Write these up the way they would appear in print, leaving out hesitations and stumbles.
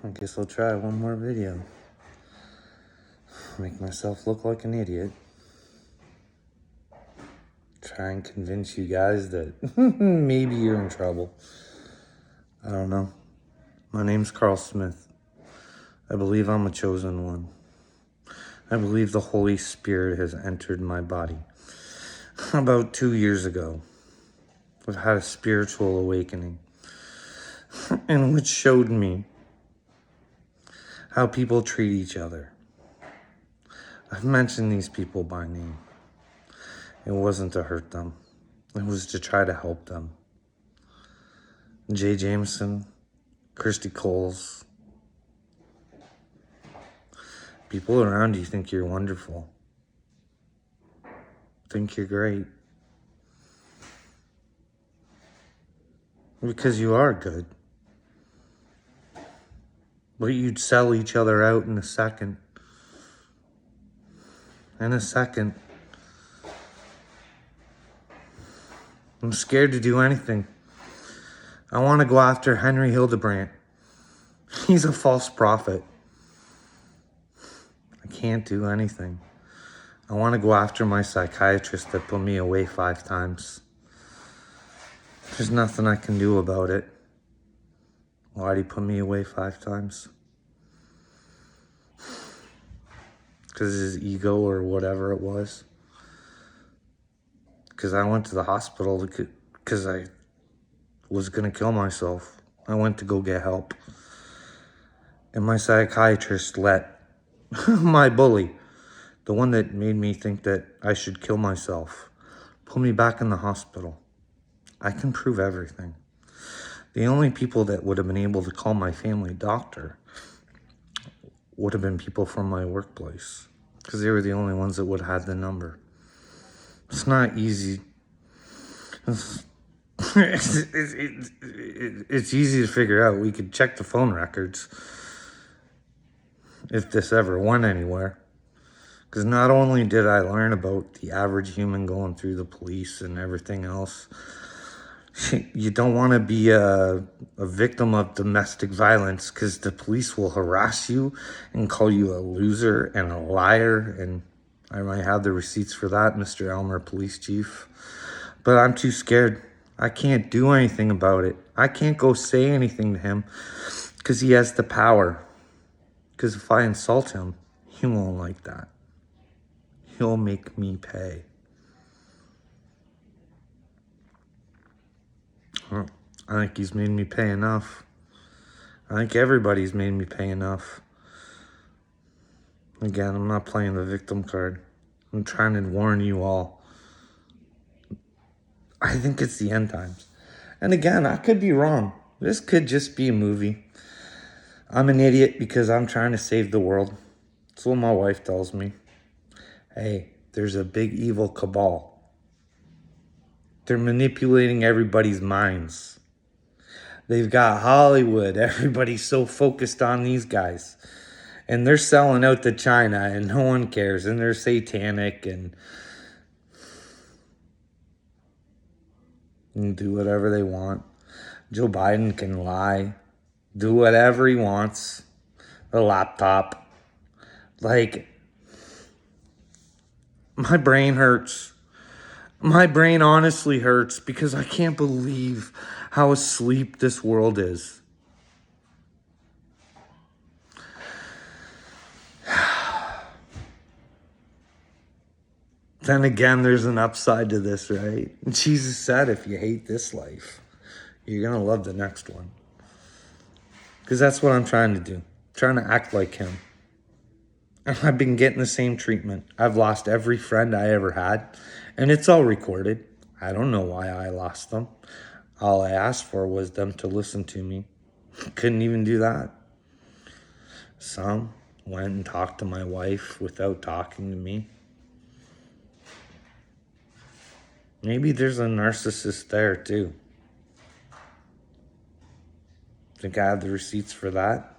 I guess I'll try one more video. Make myself look like an idiot. Try and convince you guys that maybe you're in trouble. I don't know. My name's Carl Smith. I believe I'm a chosen one. I believe the Holy Spirit has entered my body. About 2 years ago, I've had a spiritual awakening, in which showed me how people treat each other. I've mentioned these people by name. It wasn't to hurt them. It was to try to help them. Jay Jameson, Christy Coles. People around you think you're wonderful. Think you're great. Because you are good. But you'd sell each other out in a second. In a second. I'm scared to do anything. I want to go after Henry Hildebrandt. He's a false prophet. I can't do anything. I want to go after my psychiatrist that put me away 5 times. There's nothing I can do about it. Why'd he put me away 5 times? Because his ego or whatever it was. Because I went to the hospital because I was going to kill myself. I went to go get help. And my psychiatrist let my bully, the one that made me think that I should kill myself, put me back in the hospital. I can prove everything. The only people that would have been able to call my family doctor would have been people from my workplace, because they were the only ones that would have had the number. It's not easy. It's easy to figure out. We could check the phone records if this ever went anywhere. Because not only did I learn about the average human going through the police and everything else, you don't want to be a victim of domestic violence, because the police will harass you and call you a loser and a liar. And I might have the receipts for that, Mr. Elmer, police chief. But I'm too scared. I can't do anything about it. I can't go say anything to him because he has the power. Because if I insult him, he won't like that. He'll make me pay. Well, I think he's made me pay enough. I think everybody's made me pay enough. Again, I'm not playing the victim card. I'm trying to warn you all. I think it's the end times. And again, I could be wrong. This could just be a movie. I'm an idiot because I'm trying to save the world. That's what my wife tells me. Hey, there's a big evil cabal. They're manipulating everybody's minds. They've got Hollywood. Everybody's so focused on these guys. And they're selling out to China and no one cares. And they're satanic and do whatever they want. Joe Biden can lie. Do whatever he wants. The laptop. Like, my brain hurts. My brain honestly hurts because I can't believe how asleep this world is. Then again, there's an upside to this, right? Jesus said, if you hate this life, you're going to love the next one. Because that's what I'm trying to do. I'm trying to act like him. And I've been getting the same treatment. I've lost every friend I ever had. And it's all recorded. I don't know why I lost them. All I asked for was them to listen to me. Couldn't even do that. Some went and talked to my wife without talking to me. Maybe there's a narcissist there too. Think I have the receipts for that?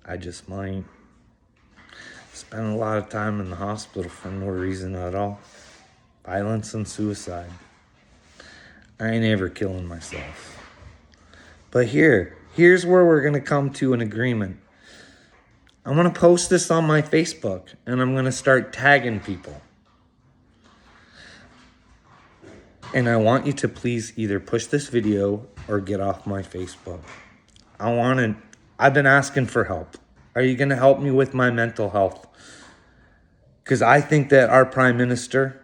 I just might. Spent a lot of time in the hospital for no reason at all. Violence and suicide. I ain't ever killing myself. But here Here's where we're going to come to an agreement. I'm going to post this on my Facebook, and I'm going to start tagging people. And I want you to please either push this video or get off my Facebook. I've been asking for help. Are you going to help me with my mental health? Because I think that our prime minister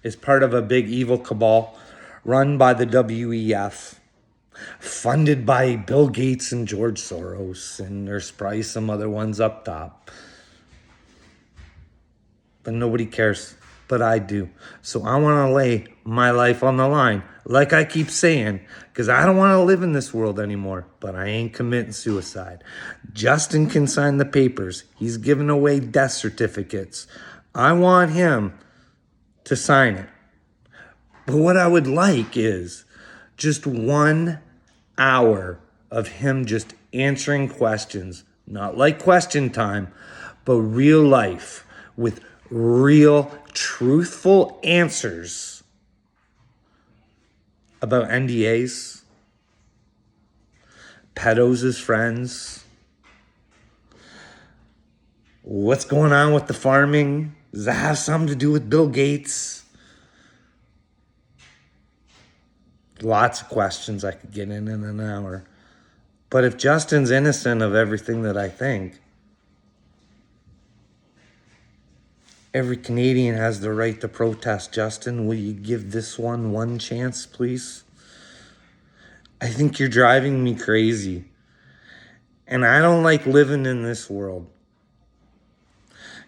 is part of a big evil cabal run by the WEF, funded by Bill Gates and George Soros, and there's probably some other ones up top. But nobody cares. But I do. So I want to lay my life on the line, like I keep saying, because I don't want to live in this world anymore, but I ain't committing suicide. Justin can sign the papers. He's giving away death certificates. I want him to sign it. But what I would like is just 1 hour of him just answering questions, not like question time, but real life with real, truthful answers about NDAs, pedos as friends, what's going on with the farming. Does that have something to do with Bill Gates? Lots of questions I could get in an hour. But if Justin's innocent of everything that I think, every Canadian has the right to protest. Justin, will you give this one chance, please? I think you're driving me crazy. And I don't like living in this world.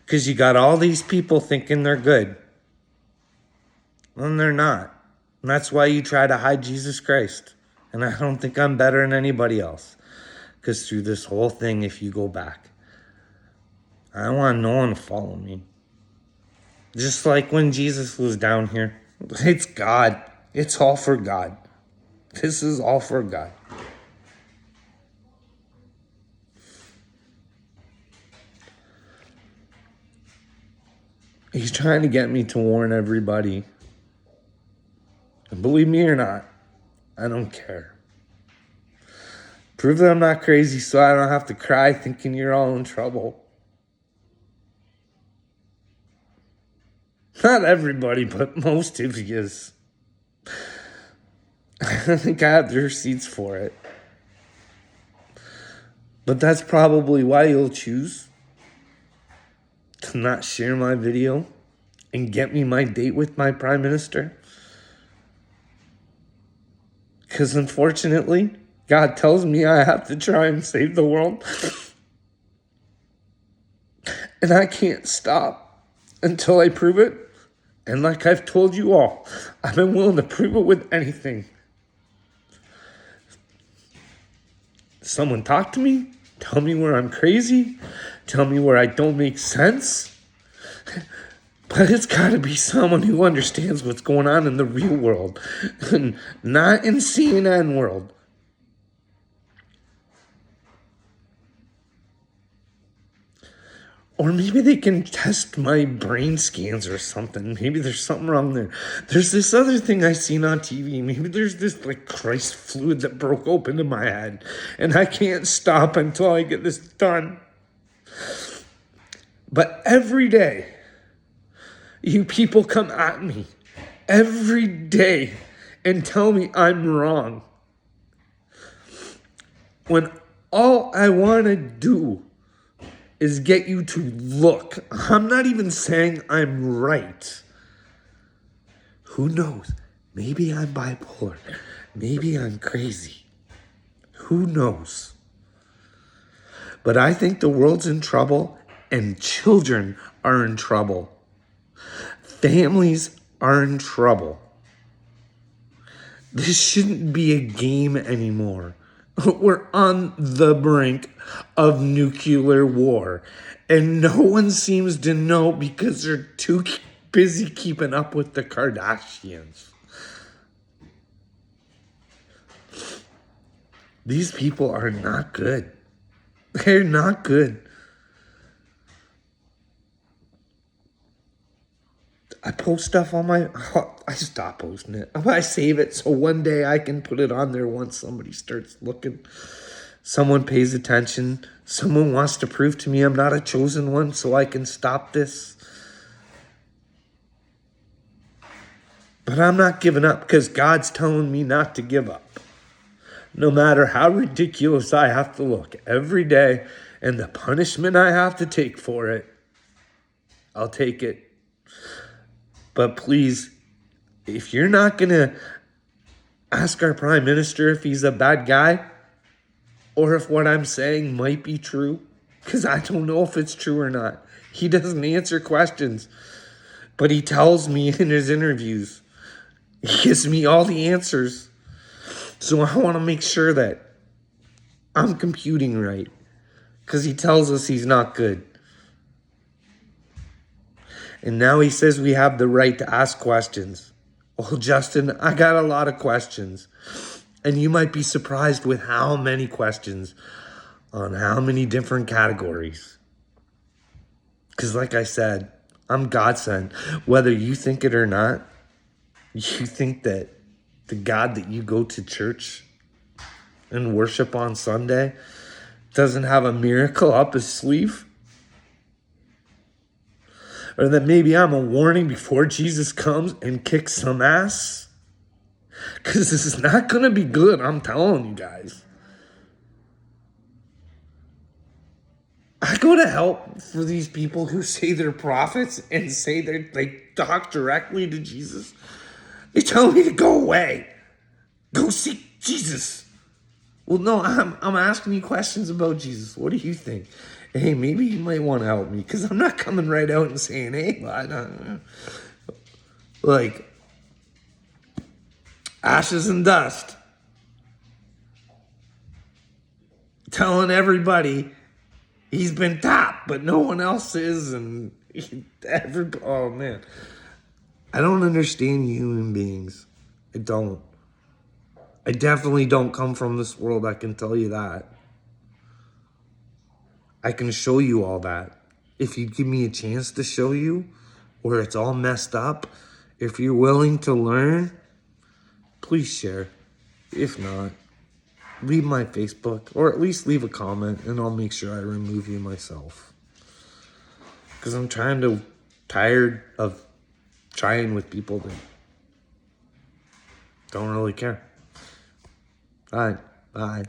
Because you got all these people thinking they're good. And they're not. And that's why you try to hide Jesus Christ. And I don't think I'm better than anybody else. Because through this whole thing, if you go back, I want no one to follow me. Just like when Jesus was down here. It's God. It's all for God. This is all for God. He's trying to get me to warn everybody. And believe me or not, I don't care. Prove that I'm not crazy so I don't have to cry thinking you're all in trouble. Not everybody, but most of you. I think I have the receipts for it. But that's probably why you'll choose to not share my video and get me my date with my prime minister. Because unfortunately, God tells me I have to try and save the world. And I can't stop until I prove it. And like I've told you all, I've been willing to prove it with anything. Someone talk to me, tell me where I'm crazy, tell me where I don't make sense. But it's got to be someone who understands what's going on in the real world, not in CNN world. Or maybe they can test my brain scans or something. Maybe there's something wrong there. There's this other thing I seen on TV. Maybe there's this like Christ fluid that broke open in my head. And I can't stop until I get this done. But every day, you people come at me. Every day. And tell me I'm wrong. When all I want to do is get you to look. I'm not even saying I'm right. Who knows? Maybe I'm bipolar. Maybe I'm crazy. Who knows? But I think the world's in trouble and children are in trouble. Families are in trouble. This shouldn't be a game anymore. We're on the brink of nuclear war. And no one seems to know because they're too busy keeping up with the Kardashians. These people are not good. They're not good. I post stuff on my... I stop posting it. I save it so one day I can put it on there once somebody starts looking. Someone pays attention. Someone wants to prove to me I'm not a chosen one so I can stop this. But I'm not giving up because God's telling me not to give up. No matter how ridiculous I have to look every day and the punishment I have to take for it, I'll take it. But please, if you're not going to ask our prime minister if he's a bad guy or if what I'm saying might be true, because I don't know if it's true or not. He doesn't answer questions, but he tells me in his interviews. He gives me all the answers. So I want to make sure that I'm computing right, because he tells us he's not good. And now he says we have the right to ask questions. Well, Justin, I got a lot of questions. And you might be surprised with how many questions on how many different categories. Because like I said, I'm God sent. Whether you think it or not, you think that the God that you go to church and worship on Sunday doesn't have a miracle up his sleeve? Or that maybe I'm a warning before Jesus comes and kicks some ass? Because this is not going to be good, I'm telling you guys. I go to help for these people who say they're prophets and say they talk directly to Jesus. They tell me to go away. Go seek Jesus. Well, no, I'm asking you questions about Jesus. What do you think? Hey, maybe you might want to help me, because I'm not coming right out and saying, hey, I don't, like, ashes and dust. Telling everybody he's been top, but no one else is, and oh man. I don't understand human beings. I don't. I definitely don't come from this world, I can tell you that. I can show you all that. If you give me a chance to show you where it's all messed up, if you're willing to learn, please share. If not, leave my Facebook, or at least leave a comment, and I'll make sure I remove you myself. Because I'm tired of trying with people that don't really care. All right, bye.